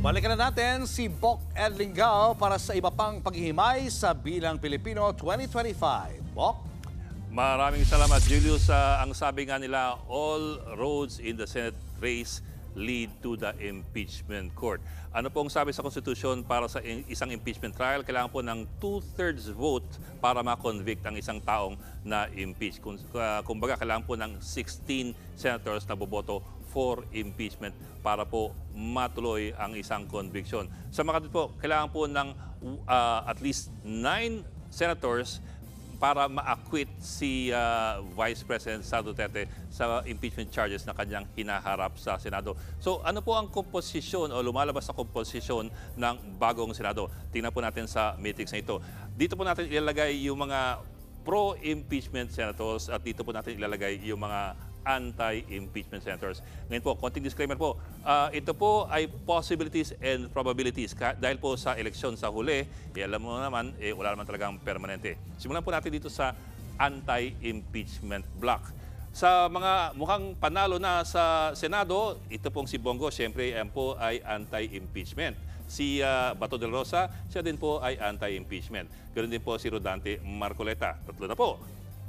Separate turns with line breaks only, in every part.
Balikan na natin si Bok Edlingao para sa iba pang paghihimay sa Bilang Pilipino 2025. Bok?
Maraming salamat, Julius. Ang sabi nga nila, all roads in the Senate race lead to the impeachment court. Ano pong sabi sa Konstitusyon para sa isang impeachment trial? Kailangan po ng 2/3 vote para ma-convict ang isang taong na-impeach. Kumbaga, kailangan po ng 16 senators na boboto for impeachment para po matuloy ang isang conviction. Sa mga po, kailangan po ng at least 9 senators para ma-acquit si Vice President Sara Duterte sa impeachment charges na kanyang hinaharap sa Senado. So ano po ang komposisyon o lumalabas na komposisyon ng bagong Senado? Tingnan po natin sa meetings na ito. Dito po natin ilalagay yung mga pro-impeachment senators at dito po natin ilalagay yung mga anti-impeachment senators. Ngayon po, konting disclaimer po, ito po ay possibilities and probabilities. Dahil po sa eleksyon sa huli, alam mo naman, wala naman talagang permanente. Simulan po natin dito sa anti-impeachment block. Sa mga mukhang panalo na sa Senado, ito pong si Bongo, siyempre yan po ay anti-impeachment. Si Bato del Rosa, siya din po ay anti-impeachment. Ganoon din po si Rodante Marcoleta. Tatlo na po.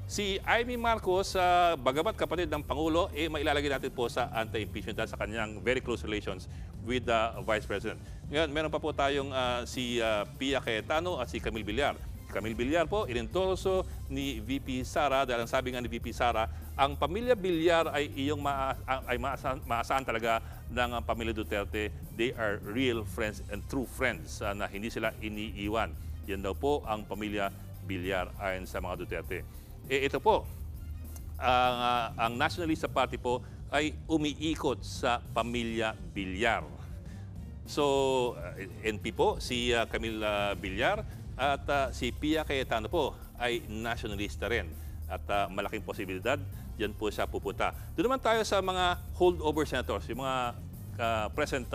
Si Amy Marcos, bagamat kapatid ng Pangulo, mailalagay natin po sa anti-impeachment dahil sa kanyang very close relations with the Vice President. Ngayon, meron pa po tayong si Pia Cayetano at si Camille Villar. Camille Villar po, inendorso ni VP Sara dahil ang sabi nga ni VP Sara, ang pamilya Villar ay maasahan talaga ng pamilya Duterte. They are real friends and true friends na hindi sila iniiwan. Yan daw po ang pamilya Villar ayon sa mga Duterte. Ito po, ang Nationalista Party po ay umiikot sa pamilya Villar. So, NP po, si Camille Villar at si Pia Cayetano po ay nationalista rin. At malaking posibilidad, dyan po siya pupunta. Doon naman tayo sa mga holdover senators, yung mga present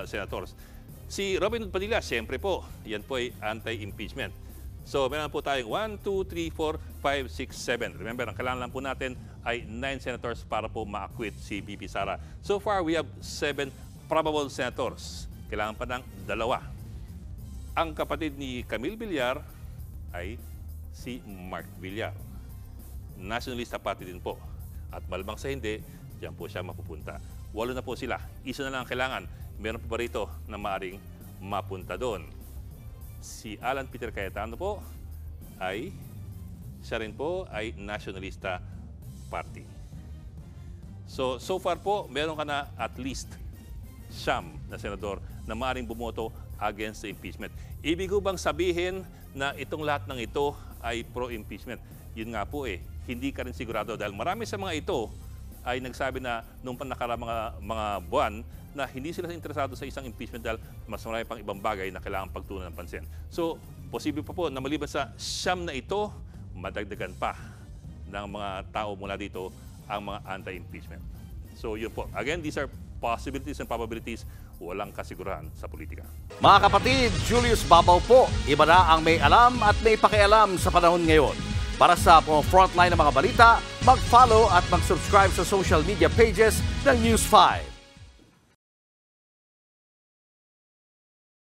senators. Si Robin Padilla, siyempre po, yan po ay anti-impeachment. So, meron po tayong 1, 2, 3, 4, 5, 6, 7. Remember, ang kailangan lang po natin ay 9 senators para po ma-acquit si VP Sara. So far, we have 7 probable senators. Kailangan pa ng 2. Ang kapatid ni Camille Villar ay si Mark Villar. Nationalista Party din po. At malamang sa hindi, diyan po siya mapupunta. 8 na po sila. Isa na lang ang kailangan. Meron pa ba rito na maaring mapunta doon? Si Alan Peter Cayetano po ay siya rin po ay Nationalista Party. So far po, meron ka na at least 9 na senador na maaaring bumoto against the impeachment. Ibig ko bang sabihin na itong lahat ng ito ay pro-impeachment? Yun nga po hindi ka rin sigurado dahil marami sa mga ito ay nagsabi na nung panakaraang mga buwan na hindi sila interesado sa isang impeachment dahil mas marami pang ibang bagay na kailangan pagtuunan ng pansin. So, posible pa po na maliban sa 9 na ito, madagdagan pa ng mga tao mula dito ang mga anti-impeachment. So, yun po. Again, these are possibilities and probabilities. Walang kasigurahan sa politika.
Mga kapatid, Julius Babaw po. Iba na ang may alam at may pakialam sa panahon ngayon. Para sa frontline ng mga balita, mag-follow at mag-subscribe sa social media pages ng News 5.